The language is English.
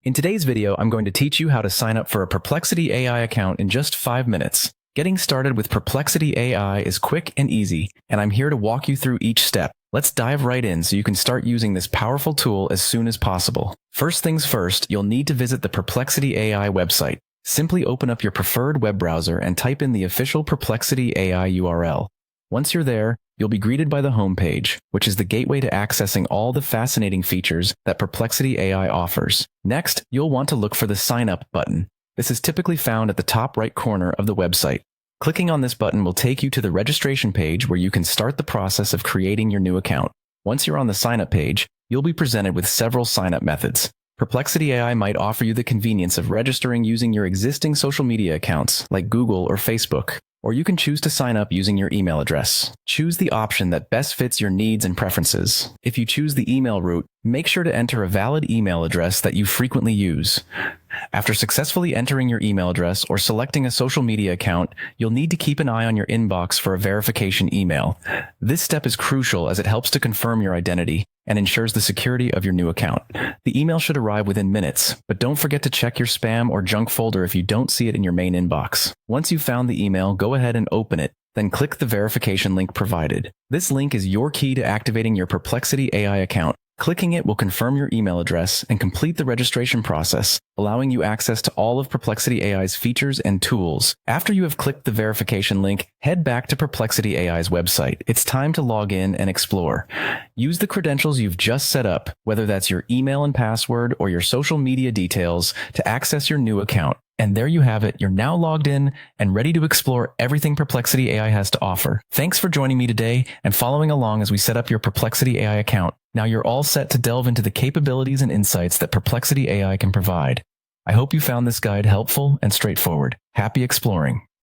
In today's video, I'm going to teach you how to sign up for a Perplexity AI account in just 5 minutes. Getting started with Perplexity AI is quick and easy, and I'm here to walk you through each step. Let's dive right in so you can start using this powerful tool as soon as possible. First things first, you'll need to visit the Perplexity AI website. Simply open up your preferred web browser and type in the official Perplexity AI URL. Once you're there, you'll be greeted by the homepage, which is the gateway to accessing all the fascinating features that Perplexity AI offers. Next, you'll want to look for the Sign Up button. This is typically found at the top right corner of the website. Clicking on this button will take you to the registration page where you can start the process of creating your new account. Once you're on the Sign Up page, you'll be presented with several sign-up methods. Perplexity AI might offer you the convenience of registering using your existing social media accounts like Google or Facebook. Or you can choose to sign up using your email address. Choose the option that best fits your needs and preferences. If you choose the email route, make sure to enter a valid email address that you frequently use. After successfully entering your email address or selecting a social media account, you'll need to keep an eye on your inbox for a verification email. This step is crucial as it helps to confirm your identity and ensures the security of your new account. The email should arrive within minutes, but don't forget to check your spam or junk folder if you don't see it in your main inbox. Once you've found the email, go ahead and open it. Then click the verification link provided. This link is your key to activating your Perplexity AI account. Clicking it will confirm your email address and complete the registration process, allowing you access to all of Perplexity AI's features and tools. After you have clicked the verification link, head back to Perplexity AI's website. It's time to log in and explore. Use the credentials you've just set up, whether that's your email and password or your social media details, to access your new account. And there you have it. You're now logged in and ready to explore everything Perplexity AI has to offer. Thanks for joining me today and following along as we set up your Perplexity AI account. Now you're all set to delve into the capabilities and insights that Perplexity AI can provide. I hope you found this guide helpful and straightforward. Happy exploring.